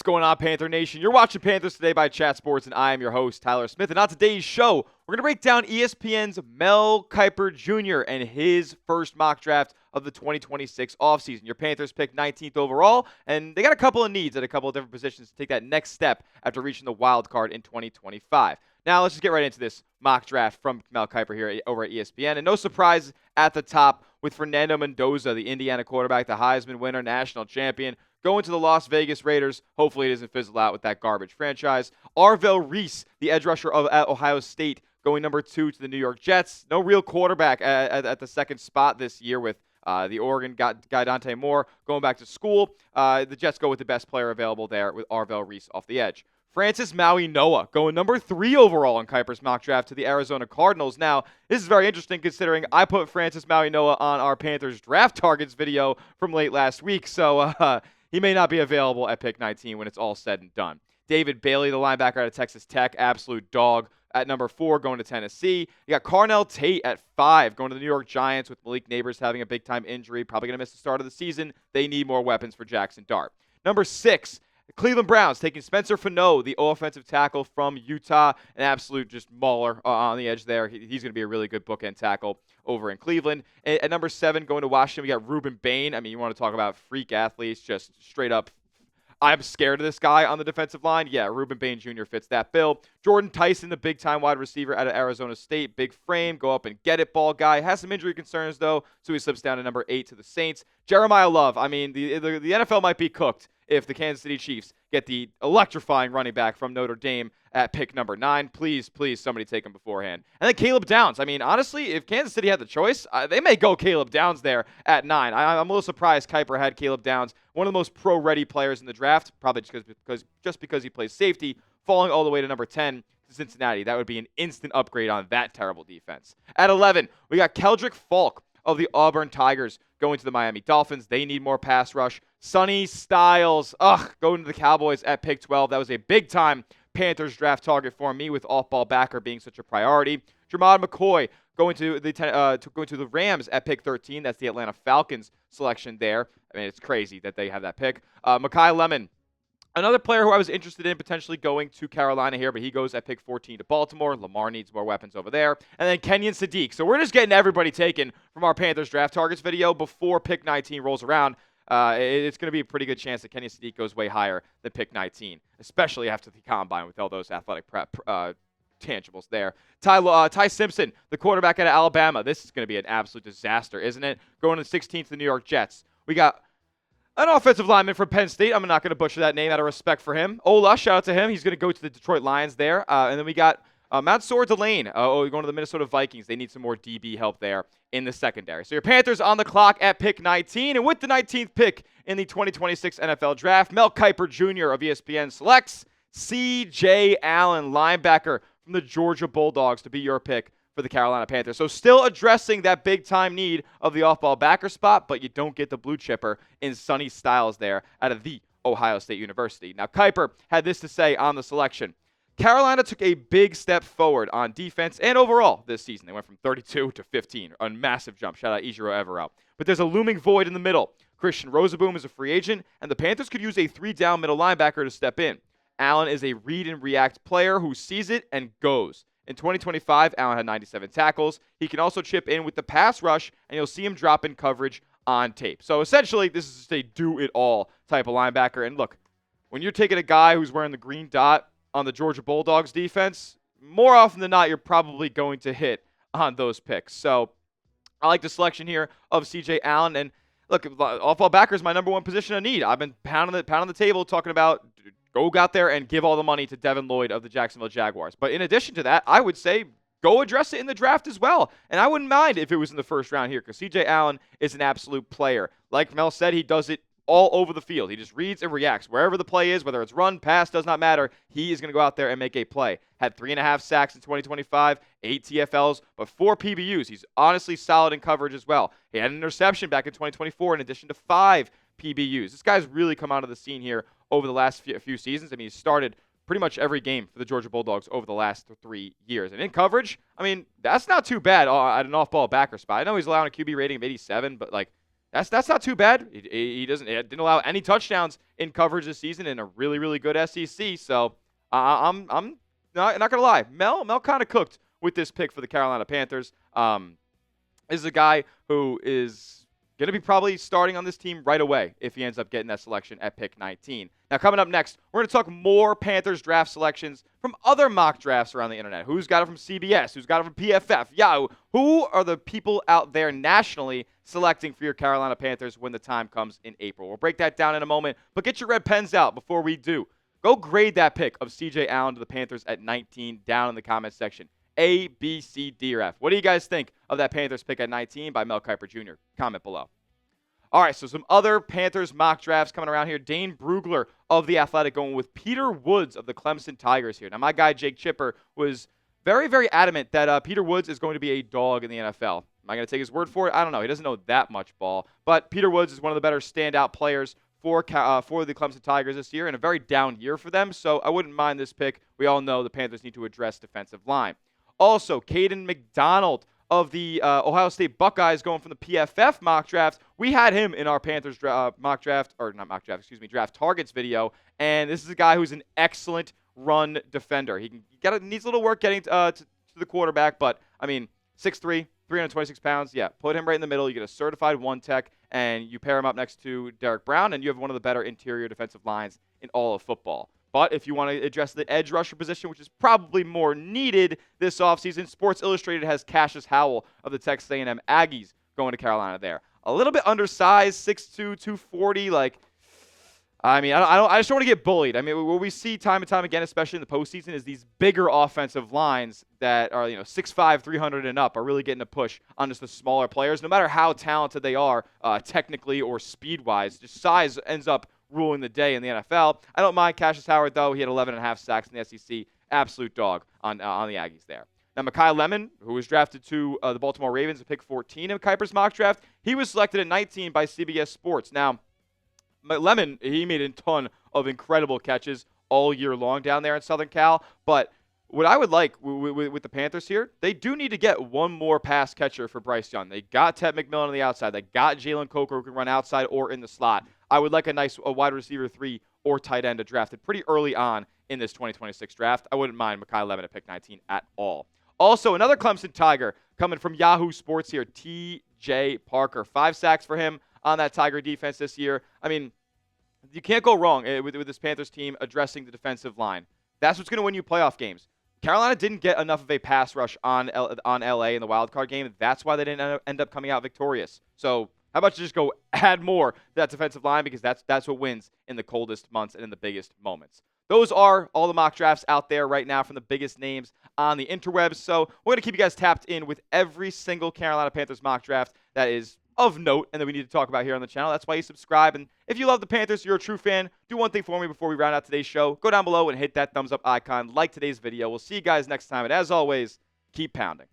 What's going on, Panther Nation? You're watching Panthers Today by Chat Sports, and I am your host, Tyler Smith. And on today's show, we're going to break down ESPN's Mel Kiper Jr. and his first mock draft of the 2026 offseason. Your Panthers picked 19th overall, and they got a couple of needs at a couple of different positions to take that next step after reaching the wild card in 2025. Now, let's just get right into this mock draft from Mel Kiper here over at ESPN. And no surprise at the top with Fernando Mendoza, the Indiana quarterback, the Heisman winner, national champion, going to the Las Vegas Raiders. Hopefully it doesn't fizzle out with that garbage franchise. Arvell Reese, the edge rusher at Ohio State, going number 2 to the New York Jets. No real quarterback at the second spot this year with the Oregon guy Dante Moore going back to school. The Jets go with the best player available there with Arvell Reese off the edge. Francis Maui-Noa going number 3 overall in Kiper's mock draft to the Arizona Cardinals. Now, this is very interesting considering I put Francis Maui-Noa on our Panthers draft targets video from late last week, so he may not be available at pick 19 when it's all said and done. David Bailey, the linebacker out of Texas Tech, absolute dog at number 4 going to Tennessee. You got Carnell Tate at 5 going to the New York Giants with Malik Neighbors having a big-time injury, probably going to miss the start of the season. They need more weapons for Jackson Dart. Number 6, the Cleveland Browns taking Spencer Fano, the offensive tackle from Utah, an absolute just mauler on the edge there. He's going to be a really good bookend tackle over in Cleveland. At number 7, going to Washington, we got Ruben Bain. I mean, you want to talk about freak athletes, just straight up, I'm scared of this guy on the defensive line. Yeah, Ruben Bain Jr. fits that bill. Jordan Tyson, the big-time wide receiver out of Arizona State. Big frame, go up and get it ball guy. Has some injury concerns, though, so he slips down to number 8 to the Saints. Jeremiah Love, I mean, the NFL might be cooked if the Kansas City Chiefs get the electrifying running back from Notre Dame at pick number 9. Please, somebody take him beforehand. And then Caleb Downs. I mean, honestly, if Kansas City had the choice, they may go Caleb Downs there at 9. I'm a little surprised Kiper had Caleb Downs, one of the most pro-ready players in the draft, probably just because he plays safety, falling all the way to number 10 to Cincinnati. That would be an instant upgrade on that terrible defense. At 11, we got Keldrick Falk of the Auburn Tigers going to the Miami Dolphins. They need more pass rush. Sonny Styles, going to the Cowboys at pick 12. That was a big-time Panthers draft target for me with off-ball backer being such a priority. Jermod McCoy going to the Rams at pick 13. That's the Atlanta Falcons selection there. I mean, it's crazy that they have that pick. Mekhi Lemon, another player who I was interested in potentially going to Carolina here, but he goes at pick 14 to Baltimore. Lamar needs more weapons over there. And then Kenyon Sadiq. So we're just getting everybody taken from our Panthers draft targets video before pick 19 rolls around. It's going to be a pretty good chance that Kenyon Sadiq goes way higher than pick 19, especially after the combine with all those athletic prep tangibles there. Ty Simpson, the quarterback out of Alabama. This is going to be an absolute disaster, isn't it? Going to the 16th to the New York Jets. We got an offensive lineman from Penn State. I'm not going to butcher that name out of respect for him. Ola, shout out to him. He's going to go to the Detroit Lions there. And then we got Mansour Delane going to the Minnesota Vikings. They need some more DB help there in the secondary. So your Panthers on the clock at pick 19. And with the 19th pick in the 2026 NFL Draft, Mel Kiper Jr. of ESPN selects C.J. Allen, linebacker from the Georgia Bulldogs, to be your pick for the Carolina Panthers. So still addressing that big-time need of the off-ball backer spot, but you don't get the blue chipper in Sonny Styles there out of the Ohio State University. Now, Kiper had this to say on the selection. Carolina took a big step forward on defense and overall this season. They went from 32 to 15, a massive jump. Shout out Ejiro Evero. But there's a looming void in the middle. Christian Rozeboom is a free agent, and the Panthers could use a 3-down middle linebacker to step in. Allen is a read and react player who sees it and goes. In 2025, Allen had 97 tackles. He can also chip in with the pass rush, and you'll see him drop in coverage on tape. So essentially, this is just a do-it-all type of linebacker. And look, when you're taking a guy who's wearing the green dot on the Georgia Bulldogs defense, more often than not, you're probably going to hit on those picks. So I like the selection here of C.J. Allen. And look, off-ball backer is my number one position of need. I've been pounding the table talking about go out there and give all the money to Devin Lloyd of the Jacksonville Jaguars. But in addition to that, I would say go address it in the draft as well. And I wouldn't mind if it was in the first round here because C.J. Allen is an absolute player. Like Mel said, he does it all over the field. He just reads and reacts. Wherever the play is, whether it's run, pass, does not matter. He is going to go out there and make a play. Had 3.5 sacks in 2025, 8 TFLs, but 4 PBUs. He's honestly solid in coverage as well. He had an interception back in 2024 in addition to 5 PBUs. This guy's really come out of the scene here over the last few seasons. I mean, he's started pretty much every game for the Georgia Bulldogs over the last 3 years. And in coverage, I mean, that's not too bad at an off-ball backer spot. I know he's allowing a QB rating of 87, but, like, That's not too bad. He didn't allow any touchdowns in coverage this season in a really, really good SEC. So I'm not gonna lie. Mel kind of cooked with this pick for the Carolina Panthers. This is a guy who is going to be probably starting on this team right away if he ends up getting that selection at pick 19. Now, coming up next, we're going to talk more Panthers draft selections from other mock drafts around the internet. Who's got it from CBS? Who's got it from PFF? Yahoo? Who are the people out there nationally selecting for your Carolina Panthers when the time comes in April? We'll break that down in a moment, but get your red pens out before we do. Go grade that pick of C.J. Allen to the Panthers at 19 down in the comment section. A, B, C, D, or F. What do you guys think of that Panthers pick at 19 by Mel Kiper Jr.? Comment below. All right, so some other Panthers mock drafts coming around here. Dane Brugler of The Athletic going with Peter Woods of the Clemson Tigers here. Now, my guy Jake Chipper was very, very adamant that Peter Woods is going to be a dog in the NFL. Am I going to take his word for it? I don't know. He doesn't know that much ball. But Peter Woods is one of the better standout players for the Clemson Tigers this year, and a very down year for them. So I wouldn't mind this pick. We all know the Panthers need to address defensive line. Also, Caden McDonald of the Ohio State Buckeyes going from the PFF mock draft. We had him in our Panthers draft targets video, and this is a guy who's an excellent run defender. Needs a little work getting to the quarterback, but, I mean, 6'3", 326 pounds. Yeah, put him right in the middle. You get a certified one tech, and you pair him up next to Derek Brown, and you have one of the better interior defensive lines in all of football. But if you want to address the edge rusher position, which is probably more needed this offseason, Sports Illustrated has Cassius Howell of the Texas A&M Aggies going to Carolina there. A little bit undersized, 6'2", 240. I just don't want to get bullied. I mean, what we see time and time again, especially in the postseason, is these bigger offensive lines that are, 6'5", 300 and up are really getting a push on just the smaller players, no matter how talented they are technically or speed-wise. Just size ends up ruling the day in the NFL. I don't mind Cassius Howard, though. He had 11.5 sacks in the SEC. Absolute dog on the Aggies there. Now, Mekhi Lemon, who was drafted to the Baltimore Ravens at pick 14 in Kiper's mock draft, he was selected at 19 by CBS Sports. Now, Lemon, he made a ton of incredible catches all year long down there in Southern Cal, but what I would like with the Panthers here, they do need to get one more pass catcher for Bryce Young. They got Ted McMillan on the outside. They got Jalen Coker who can run outside or in the slot. I would like a wide receiver 3 or tight end drafted pretty early on in this 2026 draft. I wouldn't mind Mekhi Lemon at pick 19 at all. Also, another Clemson Tiger coming from Yahoo Sports here, T.J. Parker. 5 sacks for him on that Tiger defense this year. I mean, you can't go wrong with this Panthers team addressing the defensive line. That's what's going to win you playoff games. Carolina didn't get enough of a pass rush on LA in the wildcard game. That's why they didn't end up coming out victorious. So how about you just go add more to that defensive line, because that's what wins in the coldest months and in the biggest moments. Those are all the mock drafts out there right now from the biggest names on the interwebs. So we're going to keep you guys tapped in with every single Carolina Panthers mock draft that is of note and that we need to talk about here on the channel. That's why you subscribe. And if you love the Panthers, you're a true fan, do one thing for me before we round out today's show. Go down below and hit that thumbs up icon, like today's video. We'll see you guys next time. And as always, keep pounding.